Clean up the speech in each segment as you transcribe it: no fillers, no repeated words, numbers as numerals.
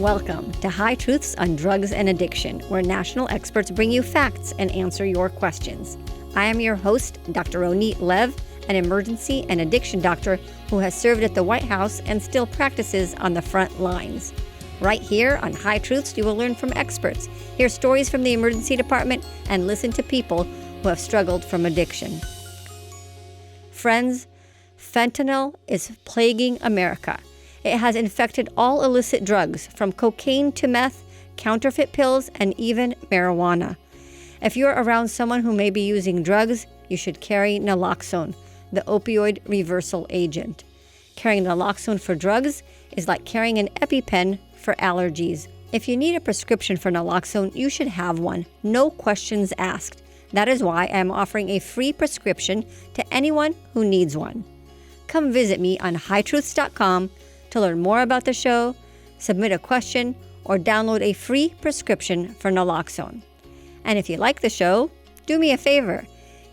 Welcome to High Truths on Drugs and Addiction, where national experts bring you facts and answer your questions. I am your host, Dr. Ronit Lev, an emergency and addiction doctor who has served at the White House and still practices on the front lines. Right here on High Truths, you will learn from experts, hear stories from the emergency department, and listen to people who have struggled from addiction. Friends, fentanyl is plaguing America. It has infected all illicit drugs, from cocaine to meth, counterfeit pills, and even marijuana. If you're around someone who may be using drugs, you should carry naloxone, the opioid reversal agent. Carrying naloxone for drugs is like carrying an EpiPen for allergies. If you need a prescription for naloxone, you should have one, no questions asked. That is why I am offering a free prescription to anyone who needs one. Come visit me on hightruths.com to learn more about the show, submit a question, or download a free prescription for naloxone. And if you like the show, do me a favor.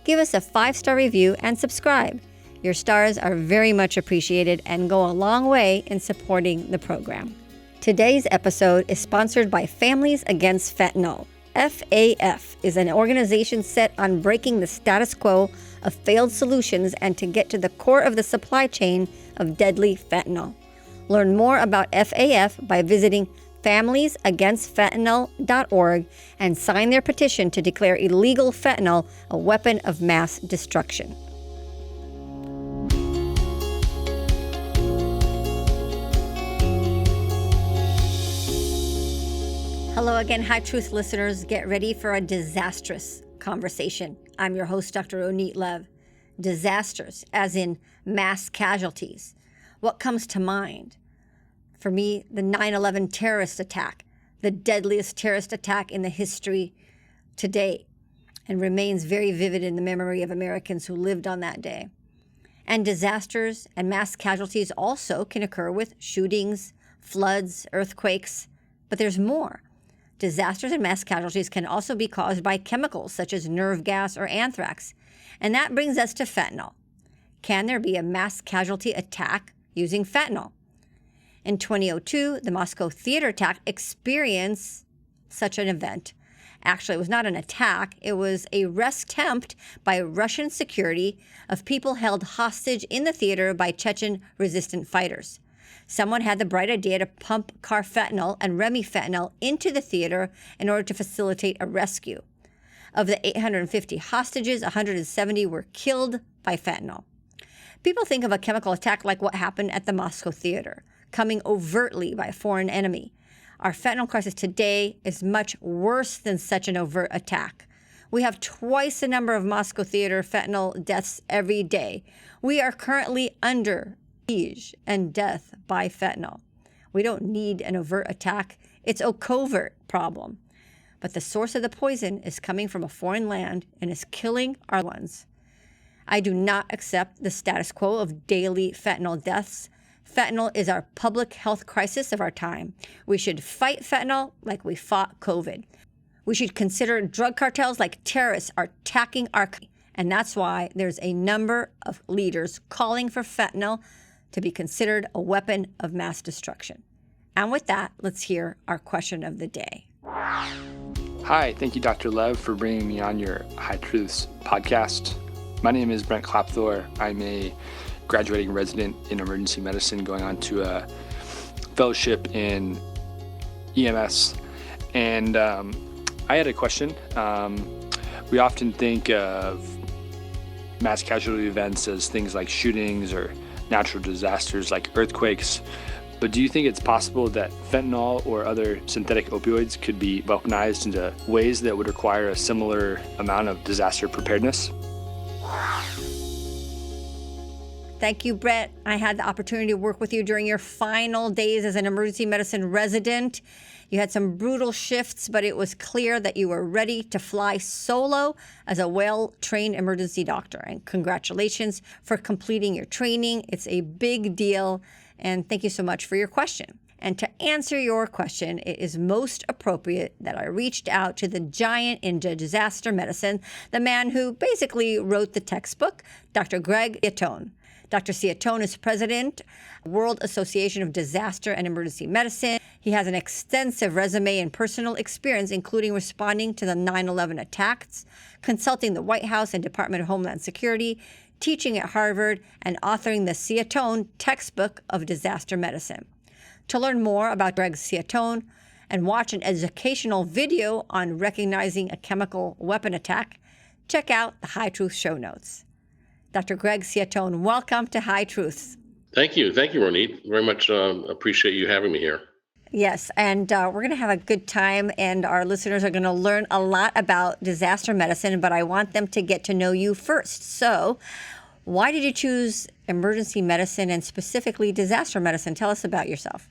Give us a 5-star review and subscribe. Your stars are very much appreciated and go a long way in supporting the program. Today's episode is sponsored by Families Against Fentanyl. FAF is an organization set on breaking the status quo of failed solutions and to get to the core of the supply chain of deadly fentanyl. Learn more about FAF by visiting familiesagainstfentanyl.org and sign their petition to declare illegal fentanyl a weapon of mass destruction. Hello again, High Truth listeners. Get ready for a disastrous conversation. I'm your host, Dr. Ronit Lev. Disasters, as in mass casualties. What comes to mind? For me, the 9/11 terrorist attack, the deadliest terrorist attack in the history to date, and remains very vivid in the memory of Americans who lived on that day. And disasters and mass casualties also can occur with shootings, floods, earthquakes, but there's more. Disasters and mass casualties can also be caused by chemicals such as nerve gas or anthrax. And that brings us to fentanyl. Can there be a mass casualty attack using fentanyl? In 2002, the Moscow theater attack experienced such an event. Actually, it was not an attack. It was a rescue attempt by Russian security of people held hostage in the theater by Chechen-resistant fighters. Someone had the bright idea to pump carfentanil and remifentanil into the theater in order to facilitate a rescue. Of the 850 hostages, 170 were killed by fentanyl. People think of a chemical attack like what happened at the Moscow theater, coming overtly by a foreign enemy. Our fentanyl crisis today is much worse than such an overt attack. We have twice the number of Moscow theater fentanyl deaths every day. We are currently under siege and death by fentanyl. We don't need an overt attack. It's a covert problem. But the source of the poison is coming from a foreign land and is killing our ones. I do not accept the status quo of daily fentanyl deaths. Fentanyl is our public health crisis of our time. We should fight fentanyl like we fought COVID. We should consider drug cartels like terrorists are attacking our country. And that's why there's a number of leaders calling for fentanyl to be considered a weapon of mass destruction. And with that, let's hear our question of the day. Hi, thank you, Dr. Lev, for bringing me on your High Truths podcast. My name is Brent Klapthor. I'm a graduating resident in emergency medicine going on to a fellowship in EMS. And I had a question. We often think of mass casualty events as things like shootings or natural disasters like earthquakes. But do you think it's possible that fentanyl or other synthetic opioids could be weaponized into ways that would require a similar amount of disaster preparedness? Thank you, Brett. I had the opportunity to work with you during your final days as an emergency medicine resident. You had some brutal shifts, but it was clear that you were ready to fly solo as a well-trained emergency doctor. And congratulations for completing your training. It's a big deal. And thank you so much for your question. And to answer your question, it is most appropriate that I reached out to the giant in disaster medicine, the man who basically wrote the textbook, Dr. Gregory Ciottone. Dr. Ciottone is president, World Association of Disaster and Emergency Medicine. He has an extensive resume and personal experience, including responding to the 9/11 attacks, consulting the White House and Department of Homeland Security, teaching at Harvard, and authoring the Ciottone textbook of disaster medicine. To learn more about Greg Ciottone and watch an educational video on recognizing a chemical weapon attack, check out the High Truth show notes. Dr. Greg Ciottone, welcome to High Truths. Thank you. Thank you, Ronit. Very much appreciate you having me here. Yes, and we're going to have a good time, and our listeners are going to learn a lot about disaster medicine, but I want them to get to know you first. So why did you choose emergency medicine and specifically disaster medicine? Tell us about yourself.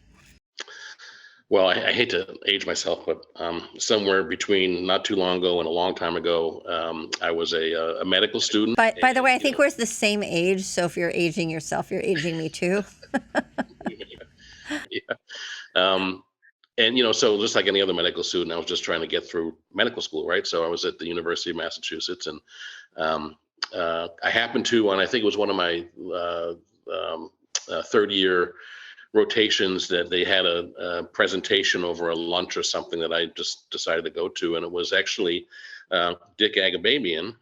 Well, I hate to age myself, but somewhere between not too long ago and a long time ago, I was a medical student. But by the way, I think we're the same age, so if you're aging yourself, you're aging me too. Yeah. And, so just like any other medical student, I was just trying to get through medical school, right? So I was at the University of Massachusetts, and I happened to, and I think it was one of my third year rotations, that they had a presentation over a lunch or something that I just decided to go to. And it was actually Dick Agababian,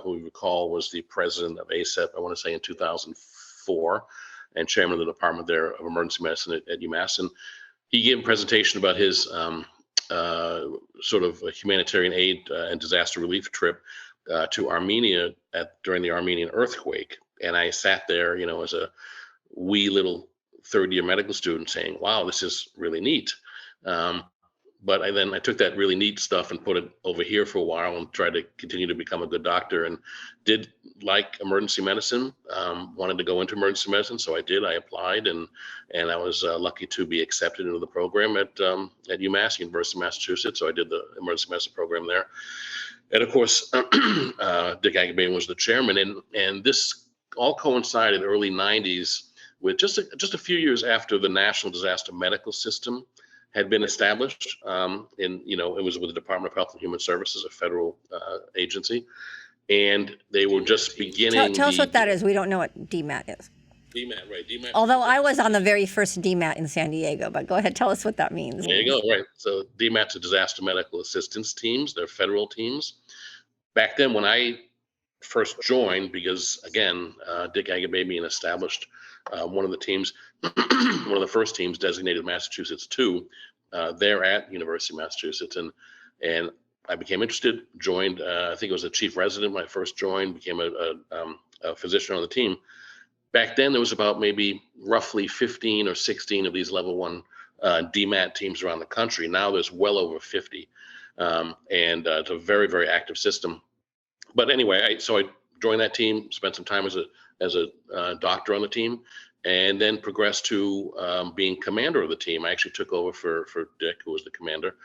who you recall was the president of ACEP, I want to say in 2004, and chairman of the department there of emergency medicine at UMass. And he gave a presentation about his sort of a humanitarian aid and disaster relief trip to Armenia during the Armenian earthquake. And I sat there, as a wee little third year medical student saying, wow, this is really neat. But I took that really neat stuff and put it over here for a while and tried to continue to become a good doctor, and did like emergency medicine, wanted to go into emergency medicine. So I did. I applied, and I was lucky to be accepted into the program at UMass, University of Massachusetts. So I did the emergency medicine program there. And of course, Dick Agababian was the chairman, and this all coincided early 90s with just a few years after the National Disaster Medical System had been established. It was with the Department of Health and Human Services, a federal agency, and they were just beginning. Tell us what that is. We don't know what DMAT is. DMAT, right? DMAT. Although I was on the very first DMAT in San Diego, but go ahead, tell us what that means. There you go. Right. So DMAT's a disaster medical assistance teams. They're federal teams. Back then, when I first joined, because again, Dick Agababian established one of the teams, one of the first teams designated Massachusetts 2 there at University of Massachusetts, and I became interested. Joined, I think it was a chief resident when I first joined. Became a physician on the team. Back then, there was about maybe roughly 15 or 16 of these level 1 DMAT teams around the country. Now there's well over 50, and it's a very, very active system. But anyway, so I joined that team, spent some time as a doctor on the team, and then progressed to being commander of the team. I actually took over for Dick, who was the commander,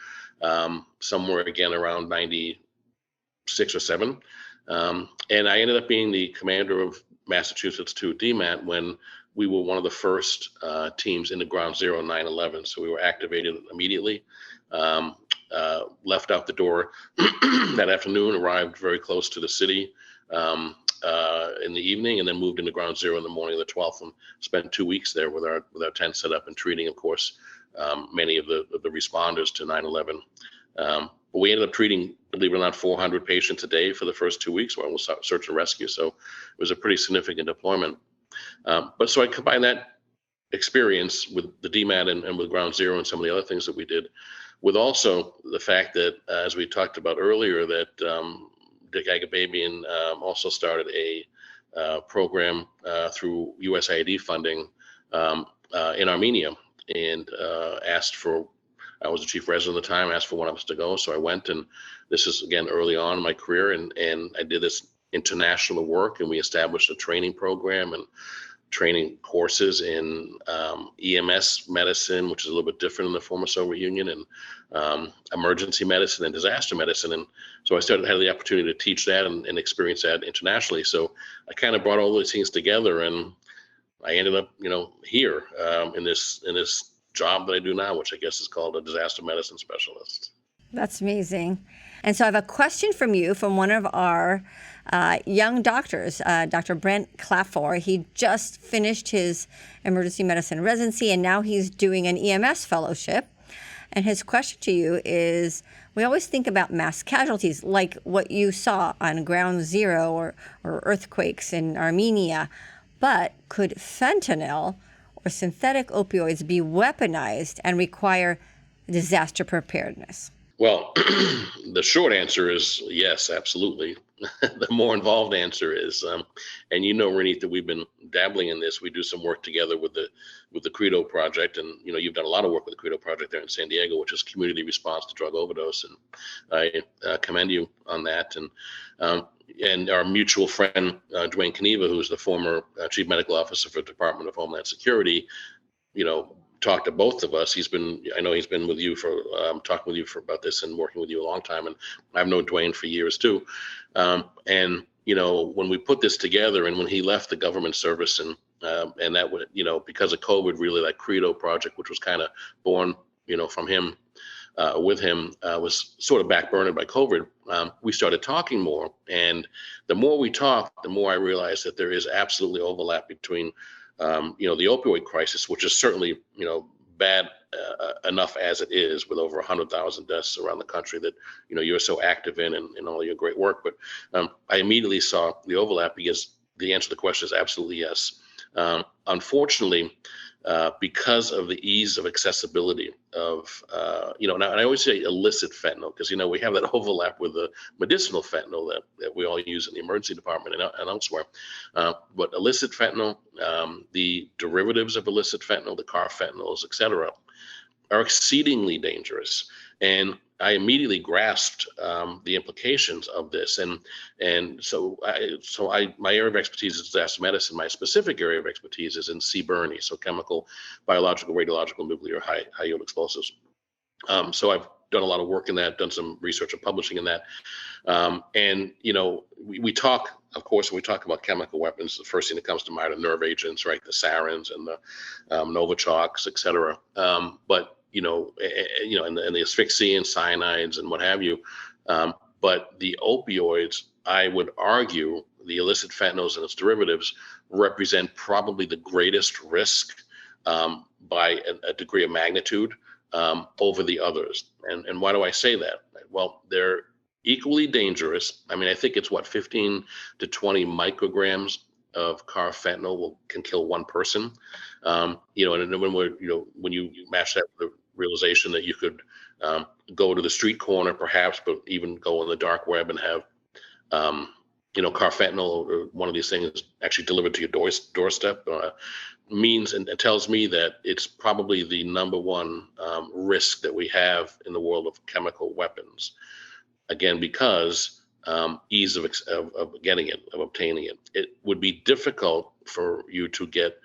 somewhere again around 96 or 7. And I ended up being the commander of Massachusetts 2 DMAT when we were one of the first teams into Ground Zero 9/11. So we were activated immediately. Left out the door that afternoon, arrived very close to the city in the evening, and then moved into Ground Zero in the morning of the 12th, and spent 2 weeks there with our tent set up and treating, of course, many of the responders to 9/11. But we ended up treating, believe it or not, 400 patients a day for the first 2 weeks while we were search and rescue. So it was a pretty significant deployment. But so I combined that experience with the DMAT and with Ground Zero and some of the other things that we did, with also the fact that, as we talked about earlier, that Dick Agababian also started a program through USAID funding in Armenia, and asked for, I was the chief resident at the time, asked for one of us to go. So I went, and this is again early on in my career, and I did this international work, and we established a training program and training courses in EMS medicine, which is a little bit different in the former Soviet Union, and emergency medicine and disaster medicine. And so I had the opportunity to teach that and experience that internationally. So I kind of brought all those things together, and I ended up, here in this job that I do now, which I guess is called a disaster medicine specialist. That's amazing. And so I have a question from you from one of our young doctors, Dr. Brent Clapthor. He just finished his emergency medicine residency, and now he's doing an EMS fellowship. And his question to you is, we always think about mass casualties like what you saw on Ground Zero or earthquakes in Armenia, but could fentanyl or synthetic opioids be weaponized and require disaster preparedness? Well, the short answer is yes, absolutely. The more involved answer is, and Renita, we've been dabbling in this. We do some work together with the Credo Project, and you've done a lot of work with the Credo Project there in San Diego, which is community response to drug overdose, and I commend you on that. And our mutual friend Dwayne Kneva, who's the former chief medical officer for the Department of Homeland Security, talked to both of us. I know he's been with you for talking with you for about this and working with you a long time, and I've known Dwayne for years too. And when we put this together, and when he left the government service, and that would, because of COVID, really, that Credo project, which was kind of born, from him, with him, was sort of backburnered by COVID. We started talking more, and the more we talked, the more I realized that there is absolutely overlap between the opioid crisis, which is certainly, bad enough as it is, with over 100,000 deaths around the country that, you're so active in and all your great work. But I immediately saw the overlap, because the answer to the question is absolutely yes. Unfortunately, because of the ease of accessibility of, and I always say illicit fentanyl, because, we have that overlap with the medicinal fentanyl that we all use in the emergency department and elsewhere. But illicit fentanyl, the derivatives of illicit fentanyl, the carfentanyls, et cetera, are exceedingly dangerous. And I immediately grasped the implications of this, and so my area of expertise is disaster medicine. My specific area of expertise is in CBRNE, so chemical, biological, radiological, nuclear, high yield explosives. So I've done a lot of work in that, done some research and publishing in that, and we talk. Of course, when we talk about chemical weapons, the first thing that comes to mind are nerve agents, right? The sarins and the Novichoks, et cetera. But and the asphyxiant cyanides and what have you. But the opioids, I would argue, the illicit fentanyls and its derivatives represent probably the greatest risk by a degree of magnitude over the others. And why do I say that? Well, they're equally dangerous. I mean, I think it's 15 to 20 micrograms of carfentanyl can kill one person. And when you match that with the realization that you could go to the street corner, perhaps, but even go on the dark web and have, carfentanyl or one of these things actually delivered to your doorstep, means and tells me that it's probably the number one risk that we have in the world of chemical weapons. Again, because ease of getting it, of obtaining it. It would be difficult for you to get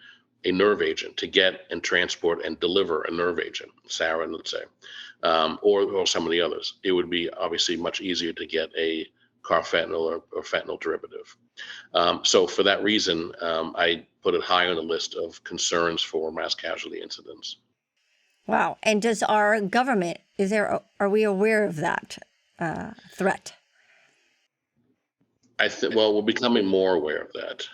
a nerve agent, to get and transport and deliver a nerve agent, sarin, let's say, or some of the others. It would be obviously much easier to get a carfentanyl or fentanyl derivative. So for that reason, I put it high on the list of concerns for mass casualty incidents. Wow. And does our government, are we aware of that threat? Well, we're becoming more aware of that.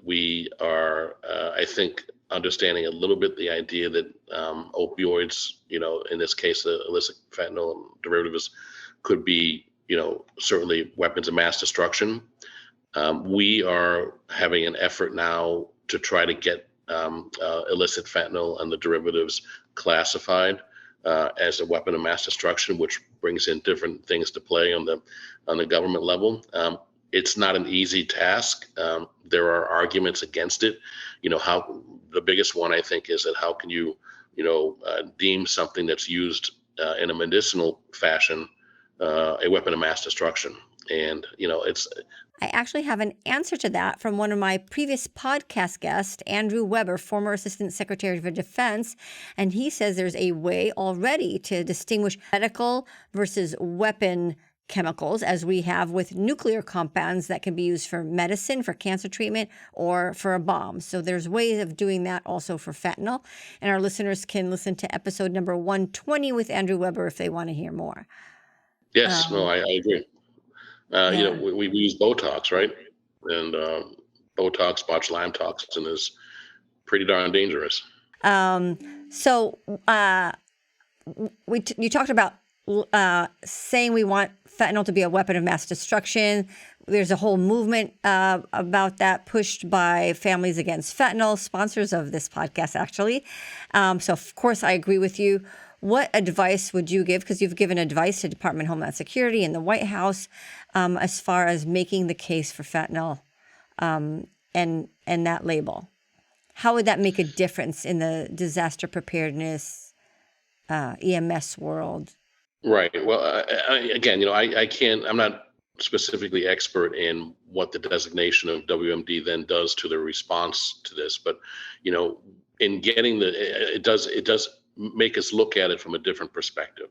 We are, I think, understanding a little bit the idea that opioids, in this case, the illicit fentanyl and derivatives, could be, certainly weapons of mass destruction. We are having an effort now to try to get illicit fentanyl and the derivatives classified as a weapon of mass destruction, which brings in different things to play on the government level. It's not an easy task. There are arguments against it. How the biggest one, I think, is that how can you, deem something that's used in a medicinal fashion a weapon of mass destruction? And I actually have an answer to that from one of my previous podcast guests, Andrew Weber, former Assistant Secretary for Defense. And he says there's a way already to distinguish medical versus weapon chemicals, as we have with nuclear compounds that can be used for medicine, for cancer treatment, or for a bomb. So there's ways of doing that also for fentanyl. And our listeners can listen to episode number 120 with Andrew Weber if they want to hear more. Yes, no, I agree. We use Botox, right? And Botox, botulinum toxin is pretty darn dangerous. So you talked about saying we want fentanyl to be a weapon of mass destruction. There's a whole movement about that pushed by Families Against Fentanyl, sponsors of this podcast, actually. So, of course, I agree with you. What advice would you give? Because you've given advice to Department of Homeland Security and the White House as far as making the case for fentanyl and that label. How would that make a difference in the disaster preparedness EMS world? Right. Well, again, I can't. I'm not specifically expert in what the designation of WMD then does to the response to this, but in getting it does make us look at it from a different perspective.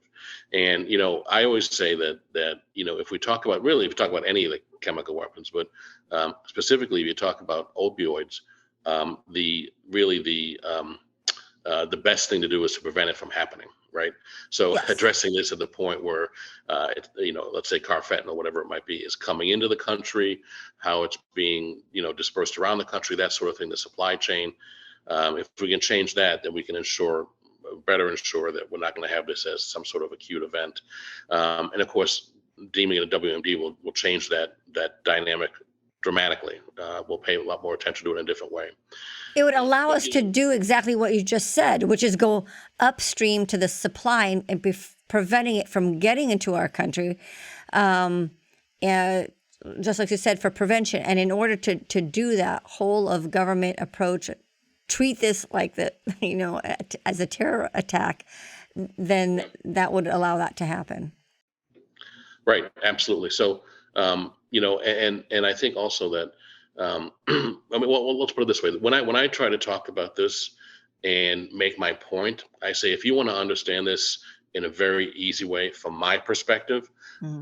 And I always say that if we talk about any of the chemical weapons, but specifically if you talk about opioids, the best thing to do is to prevent it from happening. Right. So Yes. addressing this at the point where, let's say carfentanil, whatever it might be, is coming into the country, how it's being, dispersed around the country, that sort of thing, the supply chain. If we can change that, then we can better ensure that we're not going to have this as some sort of acute event. And of course, deeming it a WMD will change that dynamic dramatically. We'll pay a lot more attention to it in a different way. It would allow us to do exactly what you just said, which is go upstream to the supply and be preventing it from getting into our country. And just like you said, for prevention. And in order to do that whole of government approach, treat this like as a terror attack, then that would allow that to happen. Right. Absolutely. So, and I think also that, let's put it this way. When I try to talk about this and make my point, I say, if you want to understand this in a very easy way, from my perspective,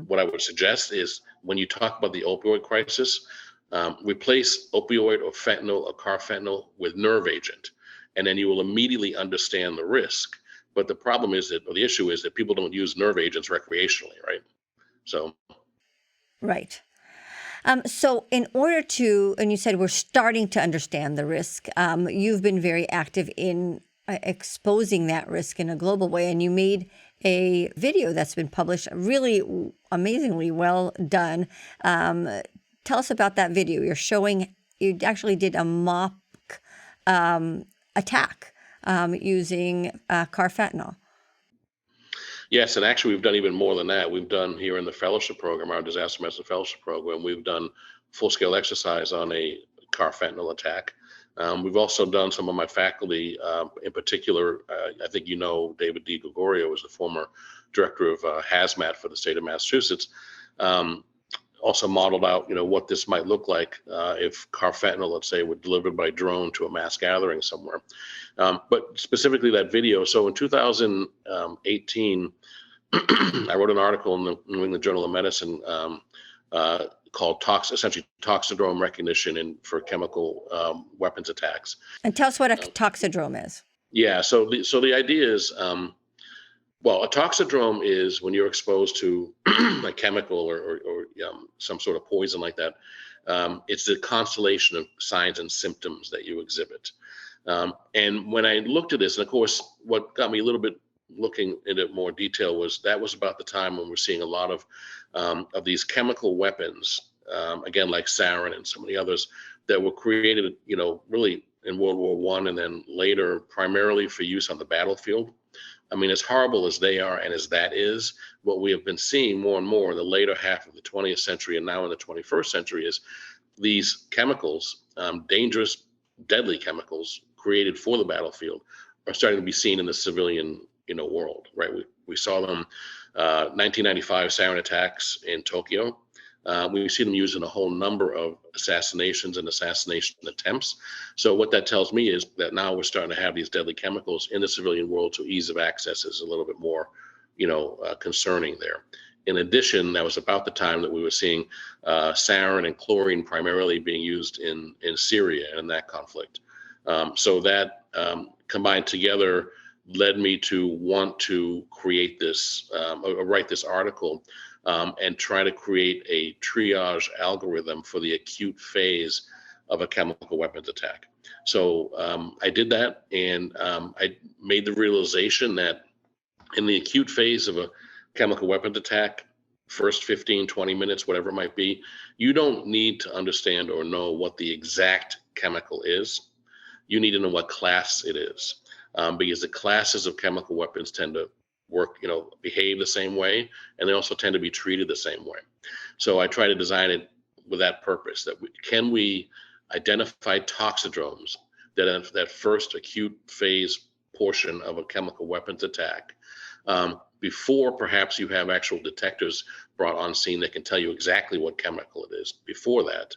what I would suggest is when you talk about the opioid crisis, replace opioid or fentanyl or carfentanil with nerve agent, and then you will immediately understand the risk. But the problem is or the issue is that people don't use nerve agents recreationally, right? So. Right. So in order to, and you said we're starting to understand the risk, you've been very active in exposing that risk in a global way, and you made a video that's been published, really amazingly well done. Tell us about that video. You actually did a mock attack using carfentanil. Yes, and actually we've done even more than that. We've done here in the fellowship program, our disaster medicine fellowship program, we've done full-scale exercise on a carfentanil attack. We've also done, some of my faculty, in particular, I think David D. Gregorio was the former director of hazmat for the state of Massachusetts, also modeled out, what this might look like if carfentanil, let's say, were delivered by drone to a mass gathering somewhere. But specifically that video. So in 2018, I wrote an article in the New England Journal of Medicine called toxidrome recognition for chemical weapons attacks. And tell us what a toxidrome is. Yeah. So the idea is, a toxidrome is when you're exposed to a chemical or some sort of poison like that. It's the constellation of signs and symptoms that you exhibit. And when I looked at this, and of course, what got me a little bit looking into more detail was about the time when we're seeing a lot of these chemical weapons, again, like sarin and some of the others that were created, really in World War I and then later primarily for use on the battlefield. I mean, as horrible as they are and as that is, what we have been seeing more and more in the later half of the 20th century and now in the 21st century is these chemicals, dangerous, deadly chemicals created for the battlefield, are starting to be seen in the civilian, world, right? We saw them 1995 sarin attacks in Tokyo. We see them used in a whole number of assassinations and assassination attempts. So what that tells me is that now we're starting to have these deadly chemicals in the civilian world, so ease of access is a little bit more, concerning there. In addition, that was about the time that we were seeing sarin and chlorine primarily being used in Syria and in that conflict. So that combined together led me to want to create this, write this article and try to create a triage algorithm for the acute phase of a chemical weapons attack. So I did that, and I made the realization that In the acute phase of a chemical weapons attack, first 15, 20 minutes, whatever it might be, you don't need to understand or know what the exact chemical is. You need to know what class it is, because the classes of chemical weapons tend to work, behave the same way, and they also tend to be treated the same way. So I try to design it with that purpose, that can we identify toxidromes that first acute phase portion of a chemical weapons attack, before perhaps you have actual detectors brought on scene that can tell you exactly what chemical it is. Before that,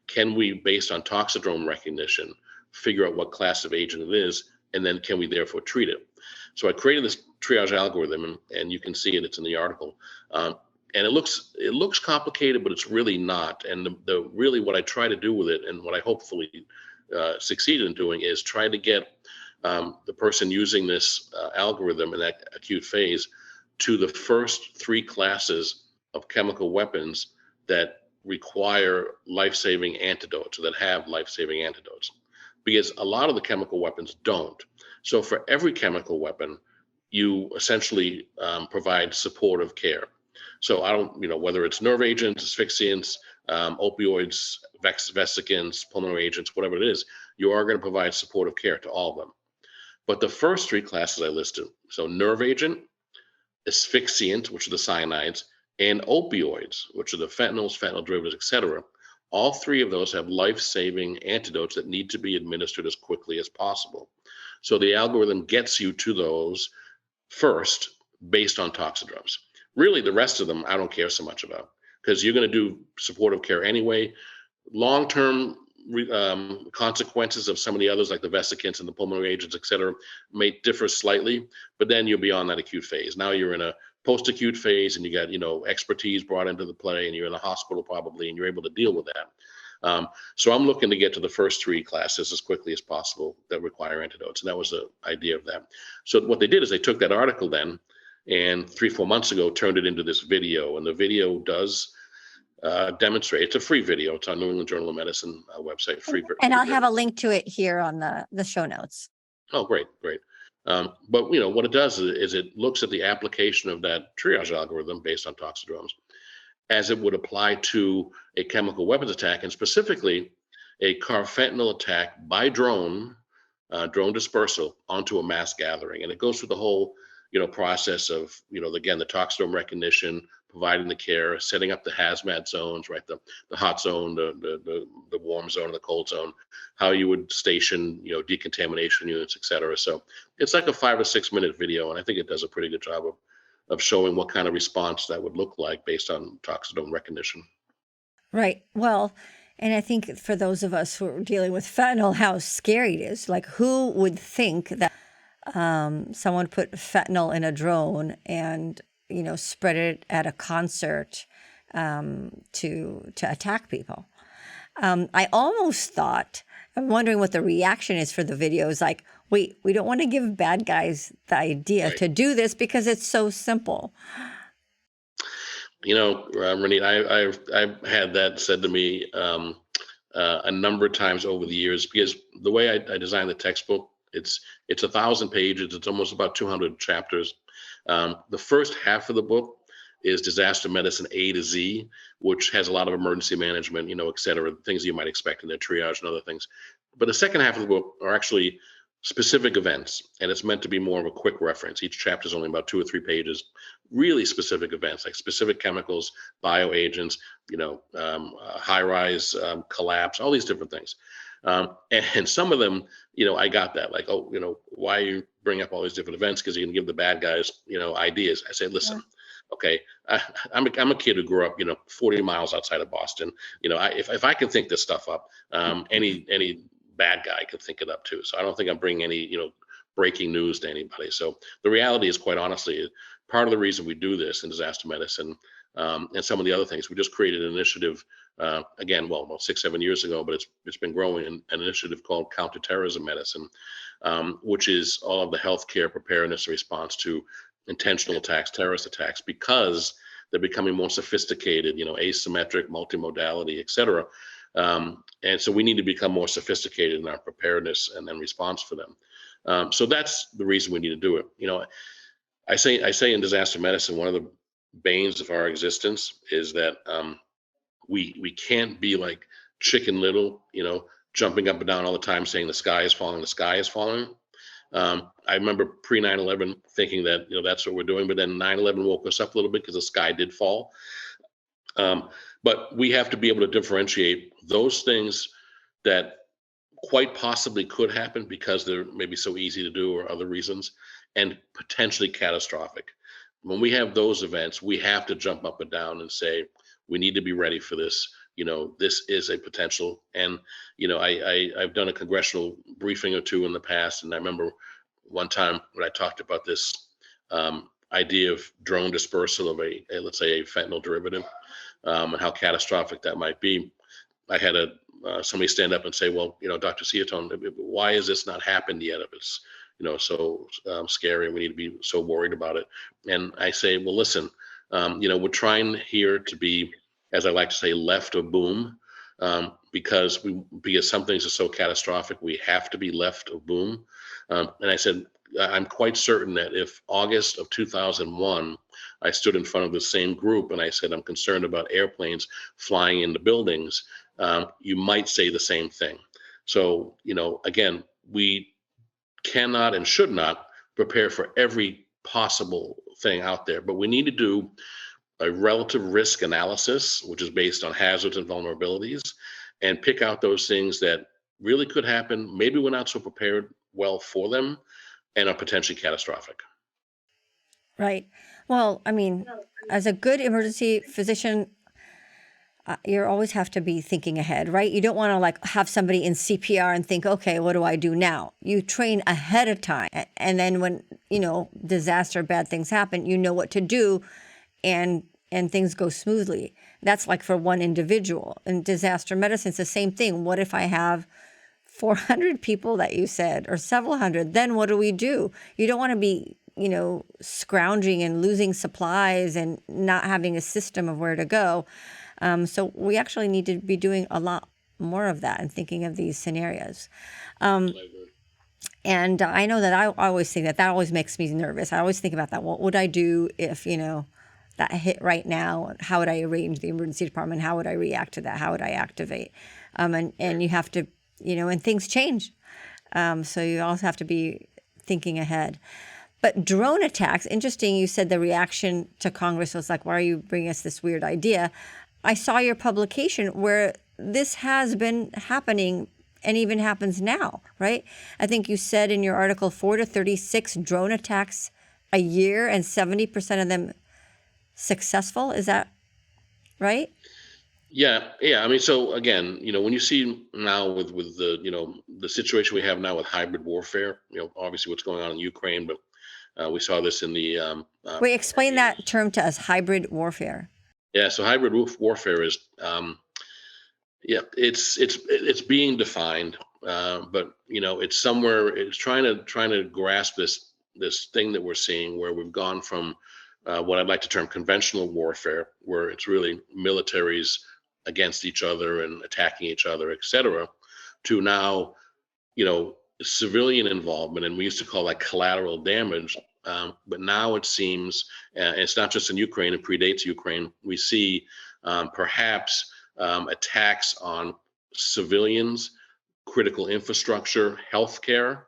can we, based on toxidrome recognition, figure out what class of agent it is, and then can we therefore treat it? So I created this triage algorithm, and you can see it, it's in the article. And it looks complicated, but it's really not. And the really what I try to do with it, and what I hopefully succeeded in doing, is try to get the person using this algorithm in that acute phase to the first three classes of chemical weapons that require life-saving antidotes, or that have life-saving antidotes, because a lot of the chemical weapons don't. So for every chemical weapon, you essentially provide supportive care. So I don't, whether it's nerve agents, asphyxiants, opioids, vesicants, pulmonary agents, whatever it is, you are going to provide supportive care to all of them. But the first three classes I listed, so nerve agent, asphyxiant, which are the cyanides, and opioids, which are the fentanyls, fentanyl derivatives, et cetera, all three of those have life-saving antidotes that need to be administered as quickly as possible. So the algorithm gets you to those first based on toxidromes. Really, the rest of them I don't care so much about, because you're going to do supportive care anyway. Long-term consequences of some of the others, like the vesicants and the pulmonary agents, et cetera, may differ slightly, but then you'll be on that acute phase. Now you're in a post-acute phase, and you got expertise brought into the play, and you're in a hospital probably, and you're able to deal with that. So I'm looking to get to the first three classes as quickly as possible that require antidotes, and that was the idea of that. So what they did is they took that article then, and 3-4 months ago turned it into this video, and the video does demonstrate. It's a free video. It's on New England Journal of Medicine website. Free. And I'll have a link to it here on the show notes. Oh, great. But what it does is it looks at the application of that triage algorithm based on toxidromes as it would apply to a chemical weapons attack, and specifically a carfentanil attack by drone dispersal onto a mass gathering. And it goes through the whole process of again, the toxidrome recognition, providing the care, setting up the hazmat zones, right? The hot zone, the warm zone, the cold zone, how you would station, decontamination units, et cetera. So it's like a 5 or 6 minute video, and I think it does a pretty good job of showing what kind of response that would look like based on toxidrome recognition. Right. Well, and I think for those of us who are dealing with fentanyl, how scary it is. Like, who would think that someone put fentanyl in a drone and spread it at a concert to attack people? I almost thought, I'm wondering what the reaction is for the videos. Like, wait, we don't want to give bad guys the idea to do this because it's so simple. Renee, I've had that said to me a number of times over the years, because the way I designed the textbook, it's 1,000 pages. It's almost about 200 chapters. The first half of the book is disaster medicine A to Z, which has a lot of emergency management, et cetera, things you might expect in their triage and other things. But the second half of the book are actually specific events, and it's meant to be more of a quick reference. Each chapter is only about 2 or 3 pages, really specific events, like specific chemicals, bioagents, high-rise collapse, all these different things. And some of them, I got that, like, why you bring up all these different events? Because you can give the bad guys, ideas. I say, listen, okay, I'm a kid who grew up, 40 miles outside of Boston. If I can think this stuff up, any bad guy could think it up too. So I don't think I'm bringing any, breaking news to anybody. So the reality is, quite honestly, part of the reason we do this in disaster medicine, and some of the other things, we just created an initiative, again, about 6-7 years ago, but it's been growing, an initiative called Counterterrorism Medicine, which is all of the healthcare preparedness response to intentional attacks, terrorist attacks, because they're becoming more sophisticated, asymmetric, multimodality, et cetera. And so we need to become more sophisticated in our preparedness and then response for them. So that's the reason we need to do it. I say in disaster medicine, one of the banes of our existence is that we can't be like Chicken Little, jumping up and down all the time saying the sky is falling, the sky is falling. I remember pre 9/11 thinking that that's what we're doing, but then 9/11 woke us up a little bit because the sky did fall. Um, but we have to be able to differentiate those things that quite possibly could happen because they're maybe so easy to do or other reasons, and potentially catastrophic. When we have those events, we have to jump up and down and say, we need to be ready for this. This is a potential. And, I've done a congressional briefing or two in the past. And I remember one time when I talked about this idea of drone dispersal of let's say a fentanyl derivative, and how catastrophic that might be. I had somebody stand up and say, well, Dr. Ciottone, why has this not happened yet? If it's, so scary and we need to be so worried about it. And I say, well, listen, we're trying here to be, as I like to say, left of boom, because some things are so catastrophic, we have to be left of boom. And I said, I'm quite certain that if August of 2001, I stood in front of the same group and I said, I'm concerned about airplanes flying into buildings, you might say the same thing. So, again, we cannot and should not prepare for every possible thing out there, but we need to do a relative risk analysis, which is based on hazards and vulnerabilities, and pick out those things that really could happen. Maybe we're not so prepared well for them and are potentially catastrophic. Right. Well, I mean, as a good emergency physician, you always have to be thinking ahead, right? You don't want to like have somebody in CPR and think, okay, what do I do now? You train ahead of time. And then when, disaster, bad things happen, you know what to do and things go smoothly. That's like for one individual. In disaster medicine, it's the same thing. What if I have 400 people that you said, or several hundred? Then what do we do? You don't want to be, scrounging and losing supplies and not having a system of where to go. So we actually need to be doing a lot more of that and thinking of these scenarios. And I know that I always think that always makes me nervous. I always think about that. What would I do if, that hit right now? How would I arrange the emergency department? How would I react to that? How would I activate? And you have to, and things change. So you also have to be thinking ahead. But drone attacks, interesting. You said the reaction to Congress was like, why are you bringing us this weird idea? I saw your publication where this has been happening and even happens now, right? I think you said in your article 4 to 36 drone attacks a year and 70% of them successful. Is that right? Yeah. I mean, so again, when you see now with the the situation we have now with hybrid warfare, obviously what's going on in Ukraine, but we saw this in the Wait, explain that term to us, hybrid warfare. Yeah, so hybrid warfare is it's being defined, but it's somewhere. It's trying to grasp this thing that we're seeing, where we've gone from what I'd like to term conventional warfare, where it's really militaries against each other and attacking each other, et cetera, to now civilian involvement, and we used to call that collateral damage. But now it seems, it's not just in Ukraine, it predates Ukraine. We see perhaps attacks on civilians, critical infrastructure, healthcare,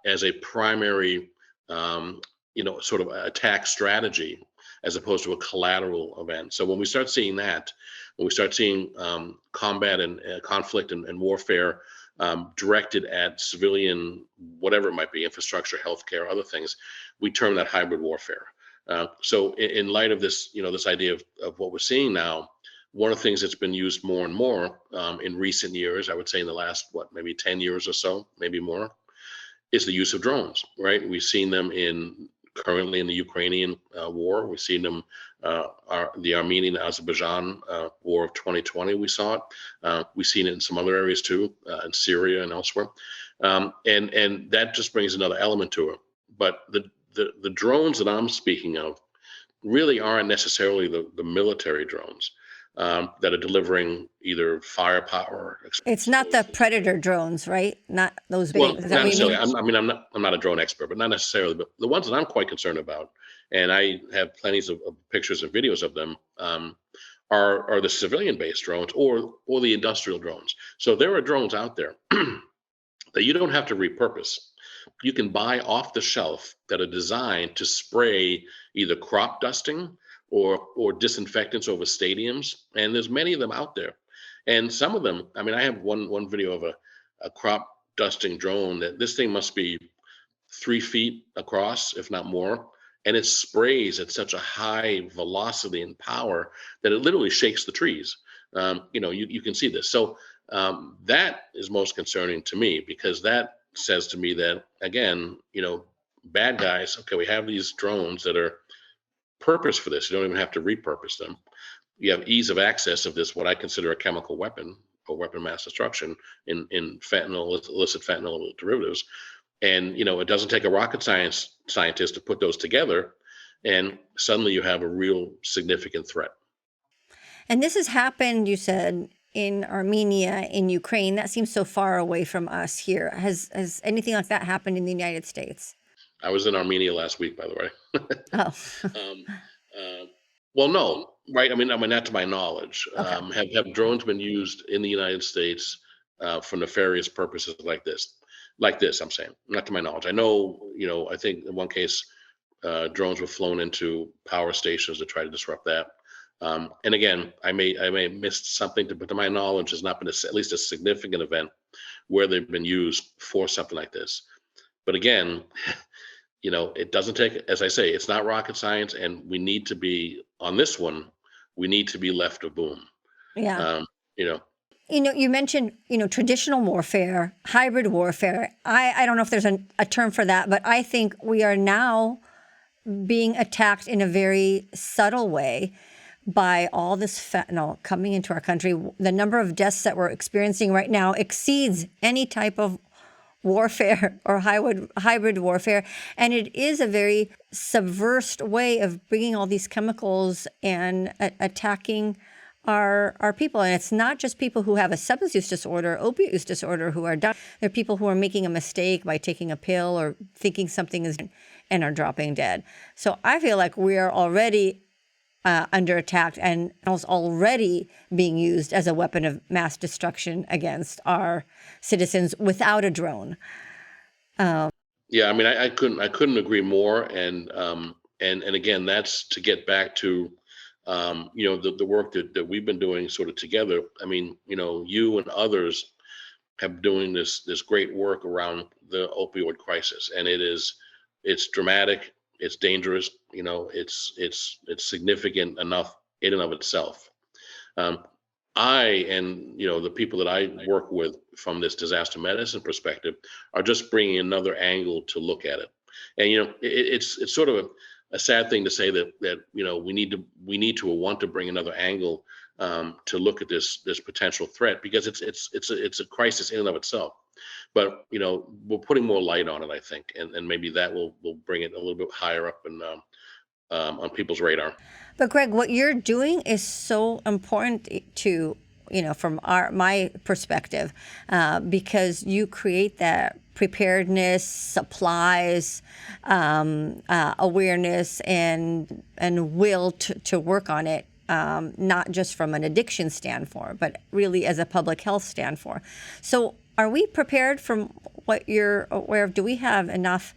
as a primary, sort of attack strategy, as opposed to a collateral event. So when we start seeing that, when we start seeing combat and conflict and warfare directed at civilian, whatever it might be, infrastructure, healthcare, other things, we term that hybrid warfare. So in light of this, this idea of what we're seeing now, one of the things that's been used more and more in recent years, I would say in the last, maybe 10 years or so, maybe more, is the use of drones, right? We've seen them currently in the Ukrainian war. We've seen them, the Armenian-Azerbaijan war of 2020, we saw it. We've seen it in some other areas too, in Syria and elsewhere. And that just brings another element to it. But the drones that I'm speaking of really aren't necessarily the military drones. that are delivering either firepower. It's not the Predator drones, right? Not those Well, big. Is that not what you necessarily. mean? I'm not a drone expert, but not necessarily. But the ones that I'm quite concerned about, and I have plenty of pictures and videos of them, are the civilian-based drones or the industrial drones. So there are drones out there that you don't have to repurpose. You can buy off the shelf that are designed to spray either crop dusting or disinfectants over stadiums, and there's many of them out there. And some of them, I mean, I have one video of a crop dusting drone that this thing must be 3 feet across, if not more, and it sprays at such a high velocity and power that it literally shakes the trees. You can see this. So that is most concerning to me, because that says to me that, again, bad guys, okay, we have these drones that are purpose for this. You don't even have to repurpose them. You have ease of access of this, what I consider a chemical weapon or weapon of mass destruction in fentanyl, illicit fentanyl derivatives. And, it doesn't take a rocket scientist to put those together. And suddenly you have a real significant threat. And this has happened, you said, in Armenia, in Ukraine. That seems so far away from us here. Has anything like that happened in the United States? I was in Armenia last week, by the way. Oh, Well, no, right? I mean, not to my knowledge. okay. Have drones been used in the United States for nefarious purposes like this? Like this, I'm saying, not to my knowledge. I know, I think in one case, drones were flown into power stations to try to disrupt that. And again, I may have missed something, but to my knowledge, has not been at least a significant event where they've been used for something like this. But again, it doesn't take, as I say, it's not rocket science, and we need to be on this one. We need to be left of boom. Yeah. You know, You mentioned, traditional warfare, hybrid warfare. I don't know if there's a term for that, but I think we are now being attacked in a very subtle way by all this fentanyl coming into our country. The number of deaths that we're experiencing right now exceeds any type of warfare or hybrid warfare. And it is a very subversive way of bringing all these chemicals and attacking our people. And it's not just people who have a substance use disorder, opiate use disorder, who are dying. There are people who are making a mistake by taking a pill or thinking something is and are dropping dead. So I feel like we are already under attack and already being used as a weapon of mass destruction against our citizens without a drone. Yeah, I mean, I couldn't agree more. And again, that's to get back to the work that we've been doing sort of together. I mean, you and others have doing this great work around the opioid crisis, and it's dramatic, it's dangerous, it's significant enough in and of itself. I and the people that I work with from this disaster medicine perspective are just bringing another angle to look at it. And it's sort of a sad thing to say that we need to want to bring another angle to look at this potential threat, because it's a crisis in and of itself. But we're putting more light on it, I think, and maybe that will bring it a little bit higher up and on people's radar. But Greg, what you're doing is so important to, from my perspective, because you create that preparedness, supplies, awareness, and will to work on it, not just from an addiction standpoint, but really as a public health standpoint. So are we prepared from what you're aware of? Do we have enough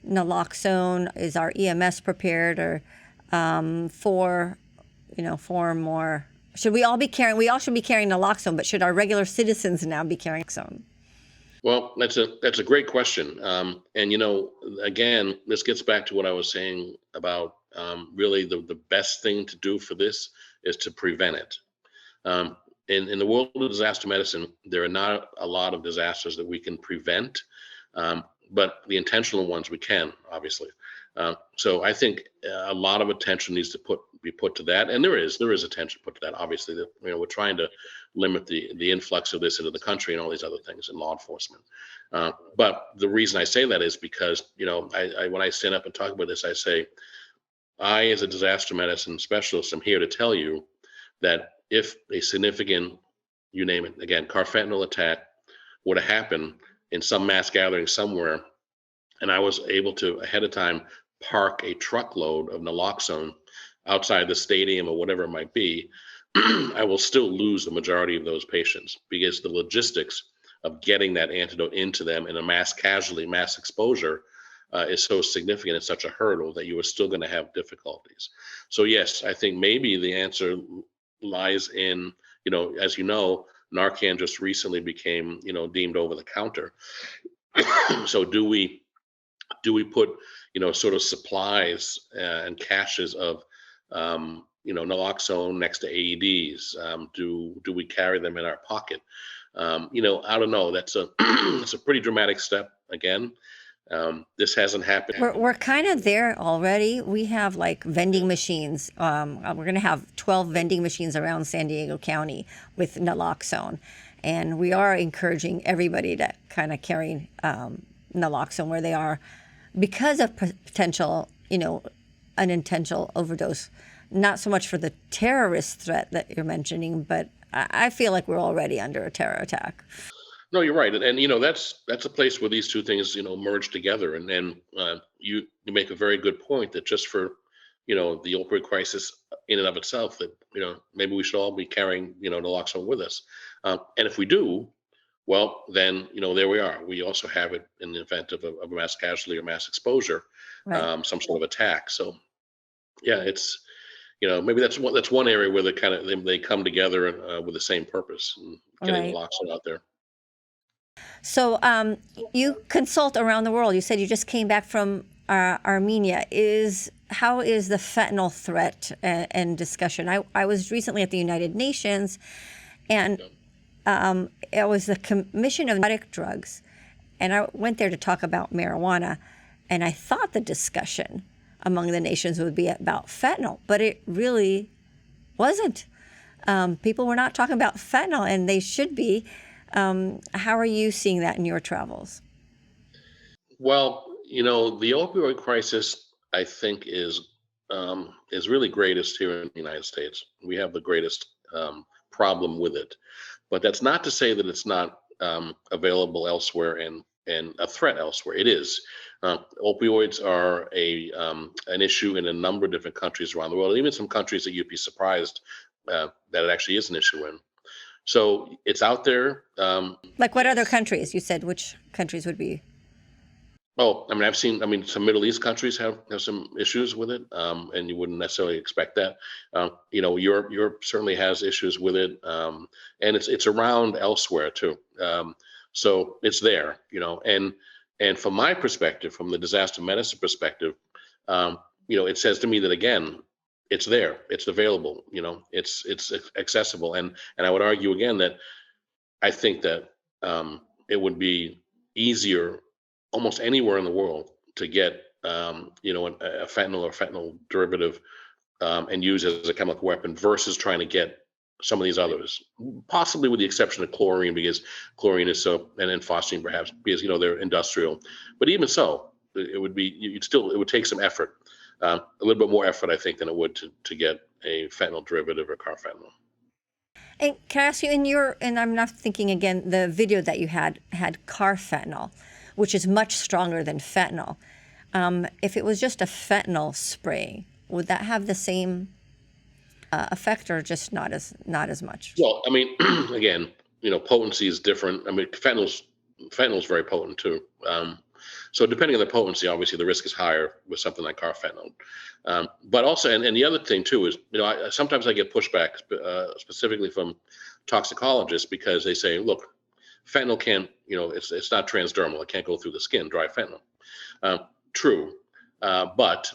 naloxone? Is our EMS prepared, or for more? Should we all be carrying? We all should be carrying naloxone, but should our regular citizens now be carrying naloxone? Well, that's a great question. And again, this gets back to what I was saying about really the best thing to do for this is to prevent it. In the world of disaster medicine, there are not a lot of disasters that we can prevent, but the intentional ones we can, obviously. So I think a lot of attention needs to be put to that, and there is attention put to that. Obviously, we're trying to limit the influx of this into the country and all these other things in law enforcement. But the reason I say that is because I when I stand up and talk about this, I say, I, as a disaster medicine specialist, am here to tell you that if a significant, you name it, again, carfentanil attack were to happen in some mass gathering somewhere, and I was able to ahead of time park a truckload of naloxone outside the stadium or whatever it might be, I will still lose the majority of those patients because the logistics of getting that antidote into them in a mass casualty, mass exposure is so significant. It's such a hurdle that you are still going to have difficulties. So yes, I think maybe the answer lies in, as you know, Narcan just recently became, deemed over the counter. So do we put, sort of supplies and caches of, naloxone next to AEDs? Do we carry them in our pocket? I don't know. That's a it's a pretty dramatic step. Again, this hasn't happened. We're kind of there already. We have like vending machines. We're going to have 12 vending machines around San Diego County with naloxone. And we are encouraging everybody to kind of carry naloxone where they are because of potential, unintentional overdose. Not so much for the terrorist threat that you're mentioning, but I feel like we're already under a terror attack. No, you're right, and that's a place where these two things merge together, and you make a very good point that just for the opioid crisis in and of itself, that maybe we should all be carrying naloxone with us, and if we do, well then there we are. We also have it in the event of a mass casualty or mass exposure, Right. some sort of attack. So yeah, it's maybe that's one area where they come together with the same purpose, and getting Right. naloxone out there. So you consult around the world. You said you just came back from Armenia. How is the fentanyl threat and discussion? I was recently at the United Nations, and it was the Commission of Narcotic Drugs, and I went there to talk about marijuana, and I thought the discussion among the nations would be about fentanyl, but it really wasn't. People were not talking about fentanyl, and they should be. How are you seeing that in your travels? Well, the opioid crisis, I think, is really greatest here in the United States. We have the greatest problem with it, but that's not to say that it's not available elsewhere and a threat elsewhere. It is. Opioids are an issue in a number of different countries around the world, even some countries that you'd be surprised that it actually is an issue in. So it's out there. Like what other countries? You said which countries would be? Oh, I've seen. Some Middle East countries have some issues with it, and you wouldn't necessarily expect that. Europe certainly has issues with it, and it's around elsewhere too. So it's there, and from my perspective, from the disaster medicine perspective, it says to me that again, it's there, it's available, it's accessible, and I would argue again that I think that it would be easier almost anywhere in the world to get a fentanyl or fentanyl derivative and use as a chemical weapon versus trying to get some of these others, possibly with the exception of chlorine, because chlorine is so, and then phosphine perhaps because they're industrial. But even so, it would take some effort, a little bit more effort, I think, than it would to get a fentanyl derivative or carfentanil. And can I ask you, and I'm not thinking again, the video that you had carfentanil, which is much stronger than fentanyl. If it was just a fentanyl spray, would that have the same effect, or just not as much? Well, again, potency is different. Fentanyl's very potent too. So depending on the potency, obviously the risk is higher with something like carfentanil. But also, and the other thing too is, sometimes I get pushback specifically from toxicologists because they say, look, fentanyl can't, it's not transdermal. It can't go through the skin, dry fentanyl. True. But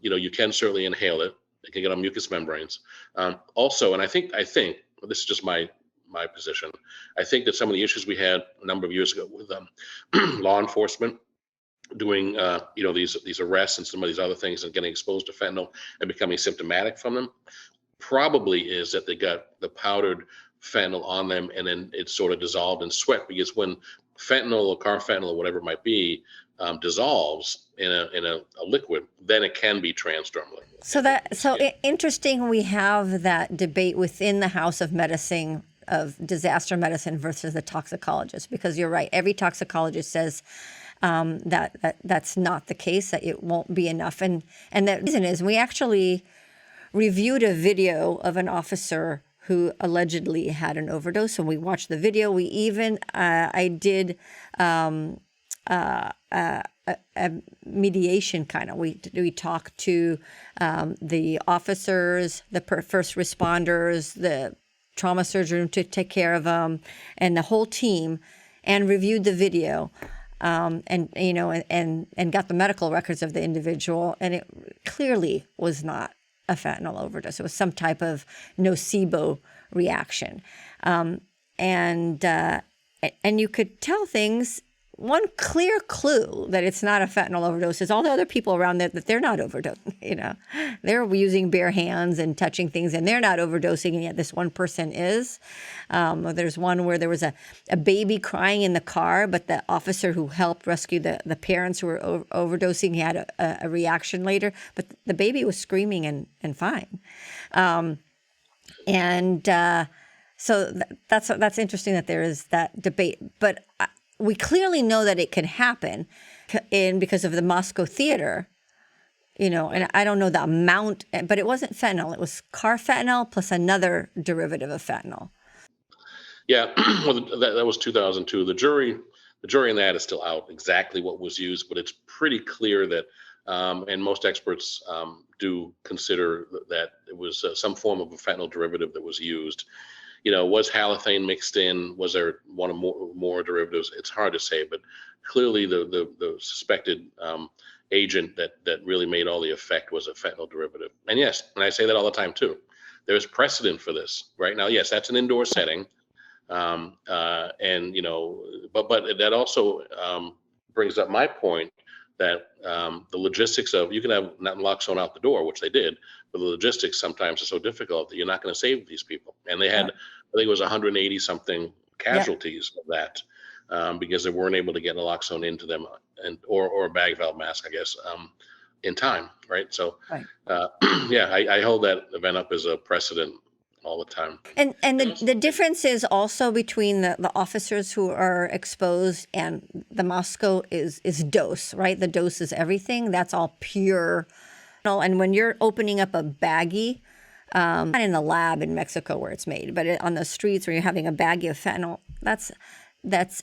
you can certainly inhale it. It can get on mucous membranes. Also, and I think this is just my position. I think that some of the issues we had a number of years ago with law enforcement doing these arrests and some of these other things and getting exposed to fentanyl and becoming symptomatic from them probably is that they got the powdered fentanyl on them and then it's sort of dissolved in sweat, because when fentanyl or carfentanil or whatever it might be dissolves in a liquid, then it can be transdermal. Interesting. We have that debate within the House of Medicine of disaster medicine versus the toxicologist, because you're right. Every toxicologist says that's not the case, that it won't be enough. And the reason is we actually reviewed a video of an officer who allegedly had an overdose, and we watched the video. We even, I did a mediation kind of. We talked to the officers, the first responders, the trauma surgeon to take care of them, and the whole team, and reviewed the video, and got the medical records of the individual, and it clearly was not a fentanyl overdose. It was some type of nocebo reaction, and you could tell things. One clear clue that it's not a fentanyl overdose is all the other people around that they're not overdosing. They're using bare hands and touching things, and they're not overdosing, and yet this one person is. There's one where there was a baby crying in the car, but the officer who helped rescue the parents who were overdosing, he had a reaction later, but the baby was screaming and fine. So that's interesting that there is that debate, but we clearly know that it can happen because of the Moscow theater, and I don't know the amount, but it wasn't fentanyl. It was carfentanil plus another derivative of fentanyl. Yeah, well, that was 2002. The jury in that is still out exactly what was used, but it's pretty clear that, and most experts do consider that it was some form of a fentanyl derivative that was used. Was halothane mixed in? Was there one or more derivatives? It's hard to say, but clearly the suspected agent that really made all the effect was a fentanyl derivative. And yes, and I say that all the time too. There's precedent for this right now. Yes, that's an indoor setting, but that also brings up my point that the logistics of, you can have naloxone out the door, which they did, but the logistics sometimes are so difficult that you're not going to save these people. And they had, I think it was 180 something casualties of that because they weren't able to get naloxone into them, or a bag valve mask, I guess, in time, right? So, I hold that event up as a precedent all the time. And the difference is also between the officers who are exposed and the Moscow is dose, right? The dose is everything. That's all pure. And when you're opening up a baggie, not in the lab in Mexico where it's made, but on the streets where you're having a baggie of fentanyl,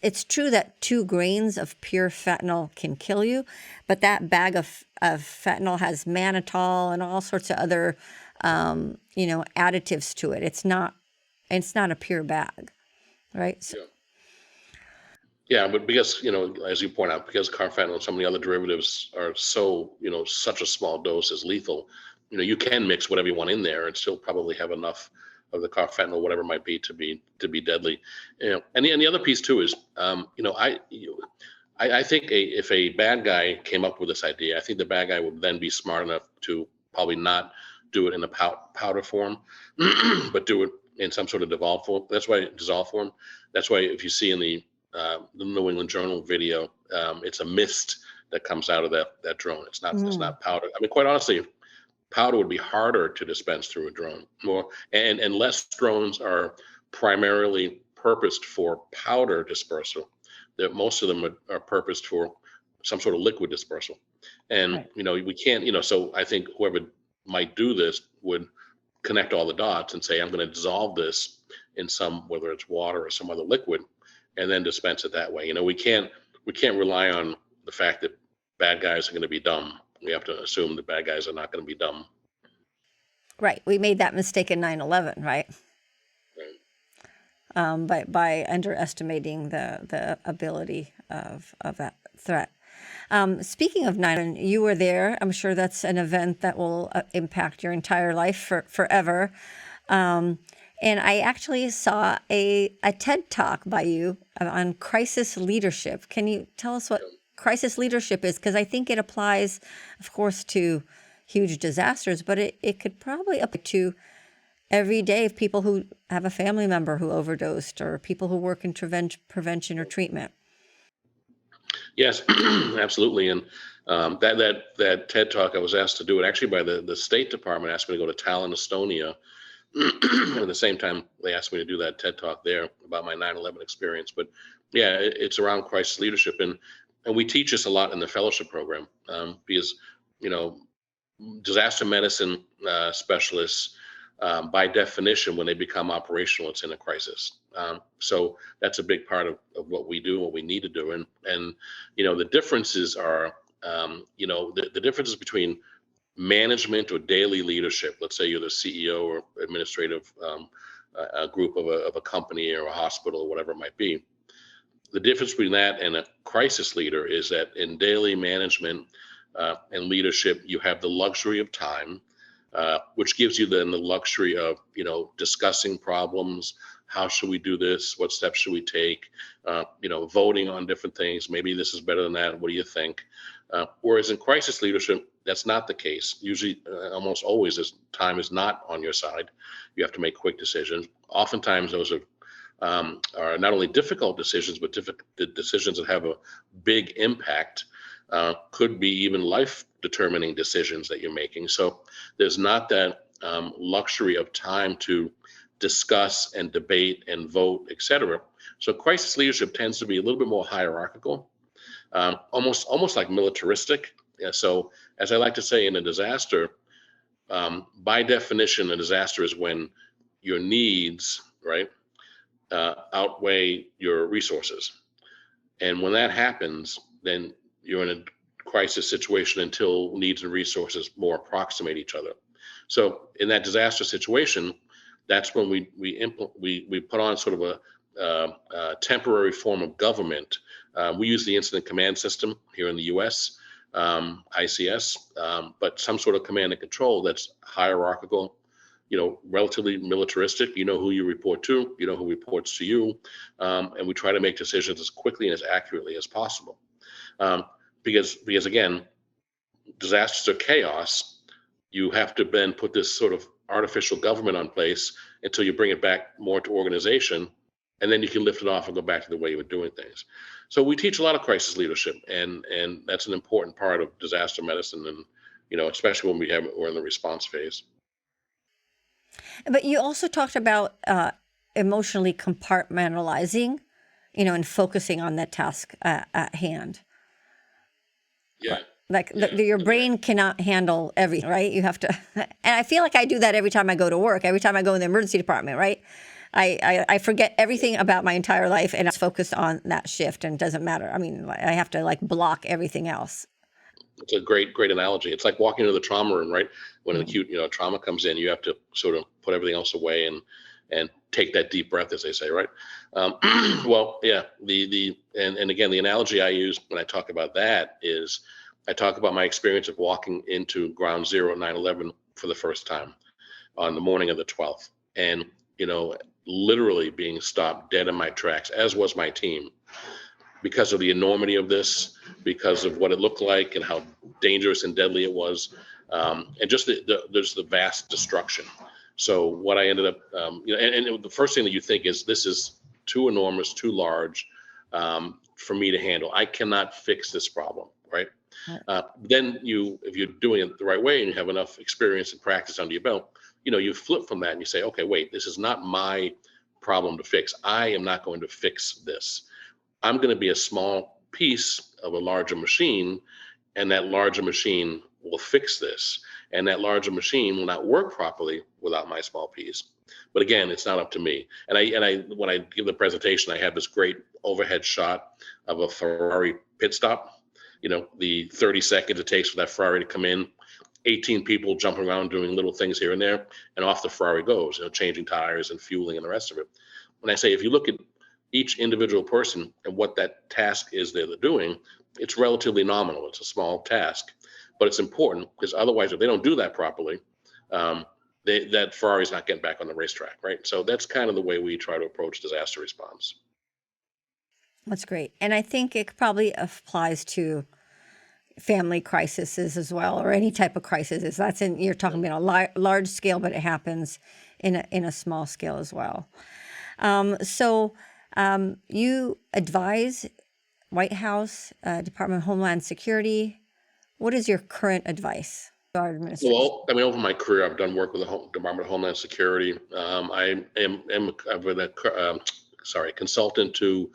it's true that 2 grains of pure fentanyl can kill you, but that bag of fentanyl has mannitol and all sorts of other additives to it. It's not a pure bag, right? So, yeah, but because, as you point out, because carfentanil and some of the other derivatives are so, such a small dose is lethal, you can mix whatever you want in there and still probably have enough of the carfentanil, whatever it might be, to be deadly. And the other piece too is, I think if a bad guy came up with this idea, I think the bad guy would then be smart enough to probably not do it in a powder form, but do it in some sort of dissolved form. That's why if you see in the New England Journal video, it's a mist that comes out of that drone. It's not powder. I mean, quite honestly, powder would be harder to dispense through a drone. And less drones are primarily purposed for powder dispersal. Most of them are purposed for some sort of liquid dispersal. And we can't. So I think whoever might do this would connect all the dots and say, I'm going to dissolve this in whether it's water or some other liquid, and then dispense it that way. We can't rely on the fact that bad guys are going to be dumb. We have to assume that bad guys are not going to be dumb. Right. We made that mistake in 9/11, right? By underestimating the ability of that threat. Speaking of 9/11, you were there. I'm sure that's an event that will impact your entire life forever. And I actually saw a TED Talk by you on crisis leadership. Can you tell us what crisis leadership is? Because I think it applies, of course, to huge disasters, but it could probably apply to every day of people who have a family member who overdosed, or people who work in prevention or treatment. Yes, absolutely. And that TED Talk, I was asked to do it actually by the State Department. Asked me to go to Tallinn, Estonia. And at the same time, they asked me to do that TED Talk there about my 9/11 experience. But yeah, it's around crisis leadership, and we teach this a lot in the fellowship program, because you know disaster medicine specialists, by definition, when they become operational, it's in a crisis. So that's a big part of what we do, what we need to do, and the differences are, the differences between management or daily leadership. Let's say you're the CEO or administrative, a group of a company or a hospital or whatever it might be. The difference between that and a crisis leader is that in daily management and leadership, you have the luxury of time, which gives you then the luxury of discussing problems. How should we do this? What steps should we take? Voting on different things. Maybe this is better than that. What do you think? Whereas in crisis leadership, that's not the case. Usually, almost always, this time is not on your side. You have to make quick decisions. Oftentimes, those are not only difficult decisions, but decisions that have a big impact. Could be even life-determining decisions that you're making. So there's not that luxury of time to discuss and debate and vote, etc. So crisis leadership tends to be a little bit more hierarchical, almost like militaristic. Yeah, so as I like to say, in a disaster, by definition, a disaster is when your needs, right, outweigh your resources. And when that happens, then you're in a crisis situation until needs and resources more approximate each other. So in that disaster situation, that's when we put on sort of a temporary form of government. We use the incident command system here in the U.S., ICS, but some sort of command and control that's hierarchical, relatively militaristic. You know who you report to, you know who reports to you, and we try to make decisions as quickly and as accurately as possible. Because again, disasters are chaos. You have to then put this sort of artificial government on place until you bring it back more to organization, and then you can lift it off and go back to the way you were doing things. So we teach a lot of crisis leadership, and that's an important part of disaster medicine, and especially when we're in the response phase. But you also talked about emotionally compartmentalizing, and focusing on that task at hand. Yeah. Like your brain cannot handle everything, right? You have to, and I feel like I do that every time I go to work, every time I go in the emergency department, right? I forget everything about my entire life and I'm focused on that shift, and it doesn't matter. I mean, I have to block everything else. It's a great analogy. It's like walking into the trauma room, right? When an acute, trauma comes in, you have to sort of put everything else away and take that deep breath, as they say, right? Well, yeah. And again, the analogy I use when I talk about that is I talk about my experience of walking into Ground Zero 9/11 for the first time on the morning of the 12th, and literally being stopped dead in my tracks, as was my team, because of the enormity of this, because of what it looked like and how dangerous and deadly it was, and just there's the vast destruction. So what I ended up, and the first thing that you think is, this is too enormous, too large for me to handle. I cannot fix this problem, right? Then if you're doing it the right way and you have enough experience and practice under your belt, you flip from that and you say, okay, wait, this is not my problem to fix. I am not going to fix this. I'm going to be a small piece of a larger machine, and that larger machine will fix this. And that larger machine will not work properly without my small piece. But again, it's not up to me. And I when I give the presentation, I have this great overhead shot of a Ferrari pit stop. The 30 seconds it takes for that Ferrari to come in, 18 people jumping around doing little things here and there, and off the Ferrari goes, changing tires and fueling and the rest of it. When I say, if you look at each individual person and what that task is they're doing, it's relatively nominal. It's a small task, but it's important, because otherwise, if they don't do that properly, that Ferrari's not getting back on the racetrack, right? So that's kind of the way we try to approach disaster response. That's great. And I think it probably applies to family crises as well, or any type of crisis. You're talking about a large scale, but it happens in a small scale as well. So you advise White House, Department of Homeland Security. What is your current advice to our administration? Well, I mean, over my career, I've done work with the Department of Homeland Security. I've been a consultant to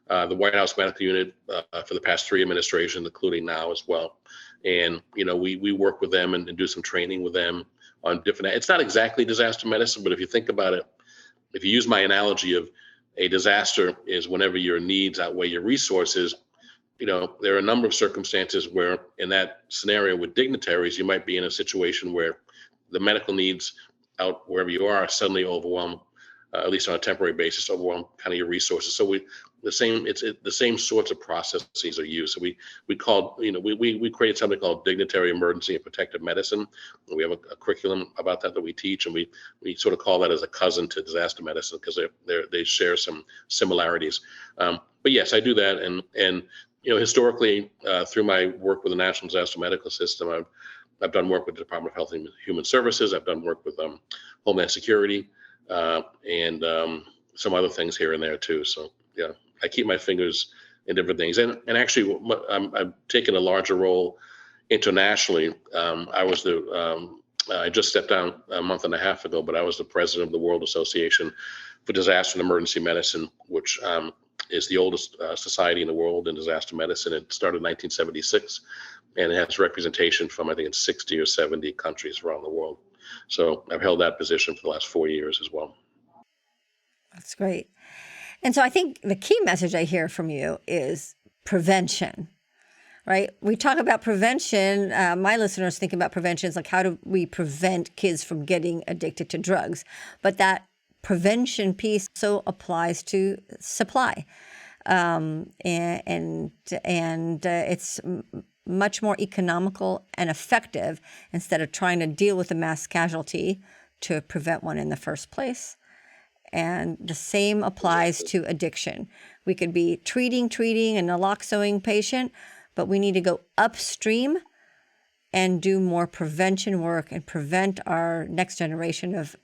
the White House Medical Unit for the past 3 administrations, including now as well. And we work with them and do some training with them on different. It's not exactly disaster medicine, but if you think about it, if you use my analogy of a disaster is whenever your needs outweigh your resources. There are a number of circumstances where in that scenario with dignitaries, you might be in a situation where the medical needs out wherever you are suddenly overwhelm, at least on a temporary basis, overwhelm kind of your resources. So the same sorts of processes are used. So we created something called dignitary emergency and protective medicine. We have a curriculum about that we teach, and we sort of call that as a cousin to disaster medicine because they share some similarities. But yes, I do that, and historically, through my work with the National Disaster Medical System, I've done work with the Department of Health and Human Services. I've done work with Homeland Security and some other things here and there too. So yeah, I keep my fingers in different things. And actually, I've taken a larger role internationally. I just stepped down a month and a half ago, but I was the president of the World Association for Disaster and Emergency Medicine, which is the oldest society in the world in disaster medicine. It started in 1976, and it has representation from, I think it's 60 or 70 countries around the world. So I've held that position for the last 4 years as well. That's great. And so I think the key message I hear from you is prevention, right? We talk about prevention. My listeners think about prevention as like, how do we prevent kids from getting addicted to drugs? But that prevention piece so applies to supply. And it's much more economical and effective instead of trying to deal with a mass casualty to prevent one in the first place. And the same applies to addiction. We could be treating a naloxone patient, but we need to go upstream and do more prevention work and prevent our next generation of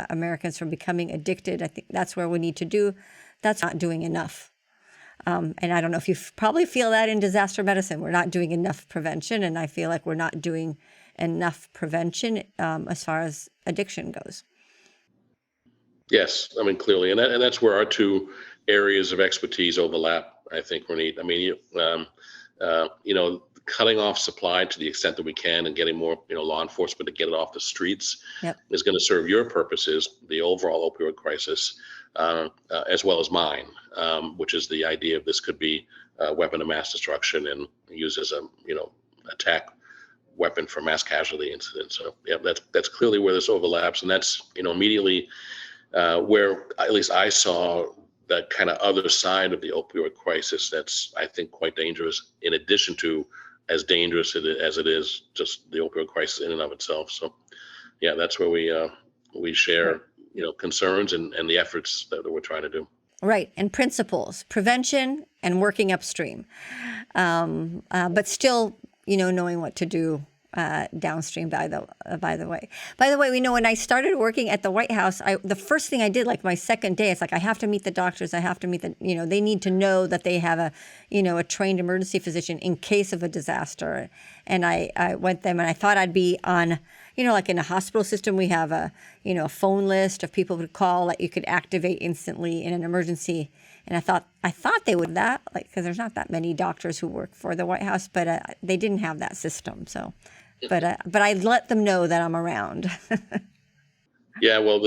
Americans from becoming addicted. I think that's where we need to do. That's not doing enough. And I don't know if you probably feel that in disaster medicine. We're not doing enough prevention, and I feel like we're not doing enough prevention as far as addiction goes. Yes, I mean, clearly. And that's where our two areas of expertise overlap, I think, Ronit. I mean, cutting off supply to the extent that we can and getting more, law enforcement to get it off the streets is going to serve your purposes, the overall opioid crisis, as well as mine, which is the idea of this could be a weapon of mass destruction and used as a, attack weapon for mass casualty incidents. So yeah, that's clearly where this overlaps. And that's, immediately where at least I saw that kind of other side of the opioid crisis that's, I think, quite dangerous, in addition to as dangerous as it is just the opioid crisis in and of itself. So yeah, that's where we share, concerns and the efforts that we're trying to do. Right. And principles, prevention and working upstream. But still, knowing what to do downstream, by the way. By the way, when I started working at the White House, the first thing I did, like my second day, it's like, I have to meet the doctors. I have to meet they need to know that they have a trained emergency physician in case of a disaster. And I went them, and I thought I'd be on, like in a hospital system, we have a phone list of people to call that you could activate instantly in an emergency. And I thought they would that, because there's not that many doctors who work for the White House, but they didn't have that system. So, but I let them know that I'm around. Yeah, well,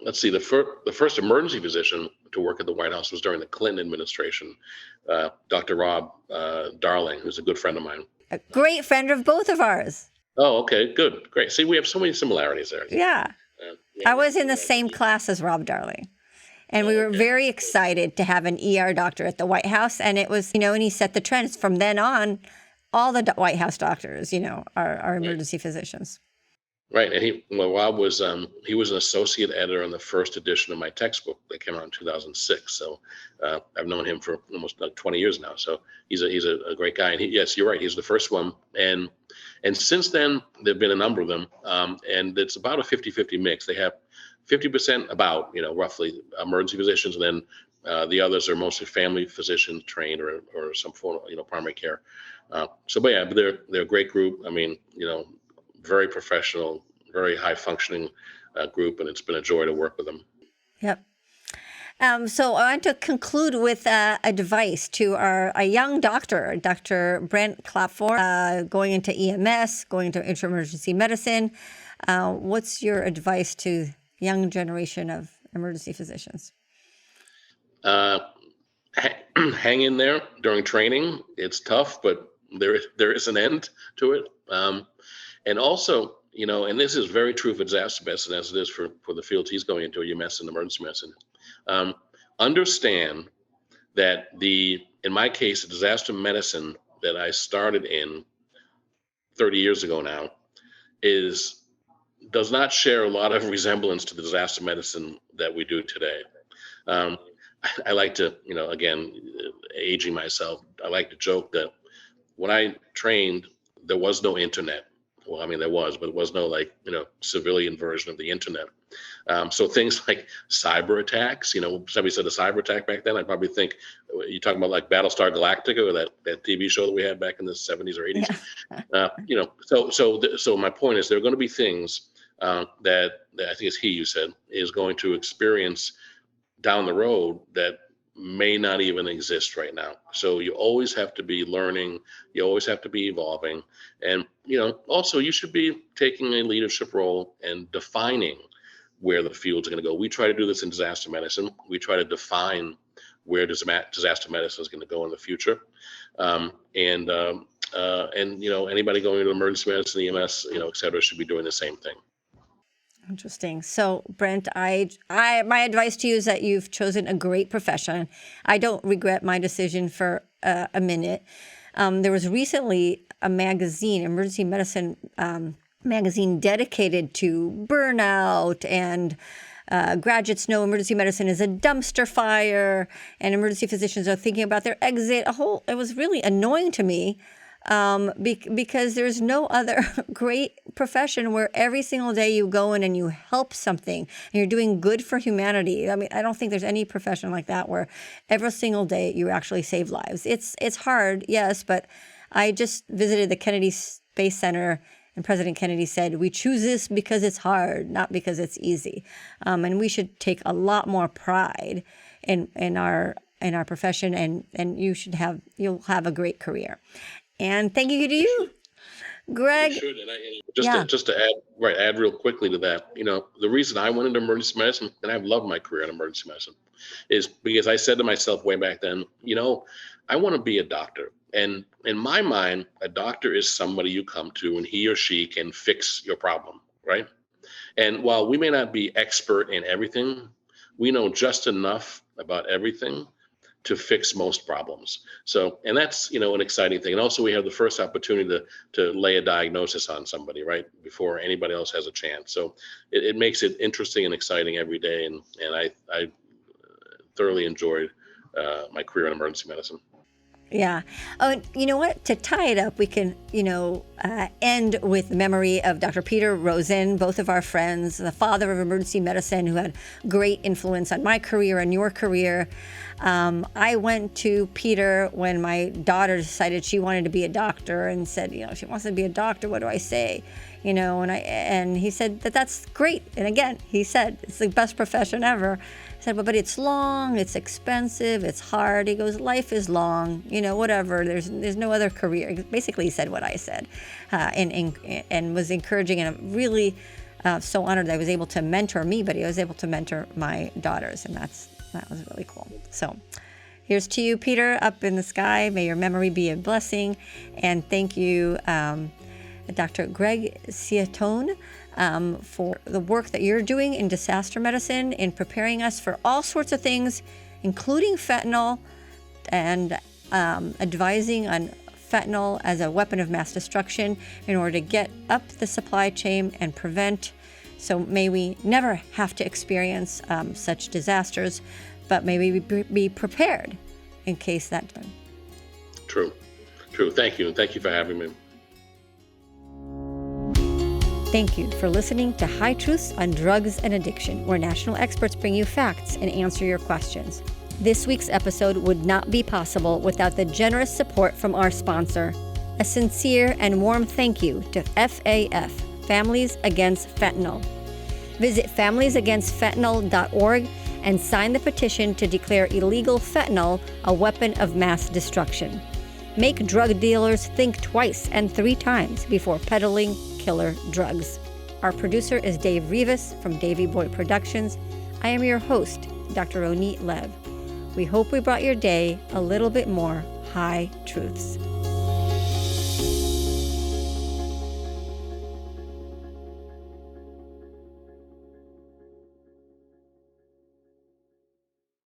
let's see, the first emergency physician to work at the White House was during the Clinton administration, Dr. Rob Darling, who's a good friend of mine. A great friend of both of ours. Oh, okay, good, great. See, we have so many similarities there. Yeah. I was in the same class as Rob Darling. And we were very excited to have an ER doctor at the White House. And it was, and he set the trends. From then on, all the White House doctors, are emergency physicians. Right. And Rob was, he was an associate editor on the first edition of my textbook that came out in 2006. So I've known him for almost 20 years now. So he's a great guy. And yes, you're right. He's the first one. And since then, there've been a number of them. And it's about a 50-50 mix. They have 50% about, roughly emergency physicians, and then The others are mostly family physician trained or some form of, primary care. But they're a great group. I mean, very professional, very high functioning group, and it's been a joy to work with them. Yep. So I want to conclude with advice to a young doctor, Dr. Brent Clapthorne, going into EMS, going into emergency medicine. What's your advice to young generation of emergency physicians? Hang in there during training. It's tough, but there is an end to it. And also, and this is very true for disaster medicine as it is for the fields he's going into, EMS and emergency medicine. Understand that in my case, the disaster medicine that I started in 30 years ago now does not share a lot of resemblance to the disaster medicine that we do today. I like to, again, aging myself, I like to joke that when I trained, there was no internet. Well, I mean, there was, but it was no civilian version of the internet. So things like cyber attacks, somebody said a cyber attack back then, I'd probably think you're talking about like Battlestar Galactica or that TV show that we had back in the 70s or 80s. So my point is there are going to be things that I think it's you said is going to experience down the road that may not even exist right now. So you always have to be learning, you always have to be evolving. And, also you should be taking a leadership role and defining where the field's going to go. We try to do this in disaster medicine. We try to define where disaster medicine is going to go in the future. Anybody going into emergency medicine, EMS, et cetera, should be doing the same thing. Interesting. So, Brent, my advice to you is that you've chosen a great profession. I don't regret my decision for a minute. There was recently a magazine, emergency medicine magazine, dedicated to burnout, and graduates know emergency medicine is a dumpster fire, and emergency physicians are thinking about their exit. It was really annoying to me. Because there's no other great profession where every single day you go in and you help something and you're doing good for humanity. I mean, I don't think there's any profession like that where every single day you actually save lives. It's hard, yes, but I just visited the Kennedy Space Center and President Kennedy said, we choose this because it's hard, not because it's easy. And we should take a lot more pride in our profession, and you'll have a great career. And thank you to you, Greg. You should. Just to add real quickly to that, the reason I went into emergency medicine, and I've loved my career in emergency medicine, is because I said to myself way back then, I want to be a doctor. And in my mind, a doctor is somebody you come to and he or she can fix your problem, right? And while we may not be expert in everything, we know just enough about everything to fix most problems. So, and that's, an exciting thing. And also we have the first opportunity to lay a diagnosis on somebody, right, before anybody else has a chance. So it makes it interesting and exciting every day. And I thoroughly enjoyed my career in emergency medicine. Yeah. Oh, you know what? To tie it up, we can, end with the memory of Dr. Peter Rosen, both of our friends, the father of emergency medicine, who had great influence on my career and your career. I went to Peter when my daughter decided she wanted to be a doctor and said, she wants to be a doctor. What do I say? And he said that's great. And again, he said it's the best profession ever. I said, but it's long, it's expensive, it's hard. He goes, life is long, whatever. There's no other career. Basically, he said what I said, and was encouraging, and I'm really so honored that I was able to mentor me, but he was able to mentor my daughters, and that was really cool. So here's to you, Peter, up in the sky. May your memory be a blessing. And thank you, Dr. Greg Ciottone, for the work that you're doing in disaster medicine, in preparing us for all sorts of things, including fentanyl, and advising on fentanyl as a weapon of mass destruction in order to get up the supply chain and prevent. So may we never have to experience such disasters, but may we be prepared in case that happens. True. Thank you. And thank you for having me. Thank you for listening to High Truths on Drugs and Addiction, where national experts bring you facts and answer your questions. This week's episode would not be possible without the generous support from our sponsor. A sincere and warm thank you to FAF, Families Against Fentanyl. Visit familiesagainstfentanyl.org and sign the petition to declare illegal fentanyl a weapon of mass destruction. Make drug dealers think twice and 3 times before peddling killer drugs. Our producer is Dave Rivas from Davey Boy Productions. I am your host, Dr. Ronit Lev. We hope we brought your day a little bit more high truths.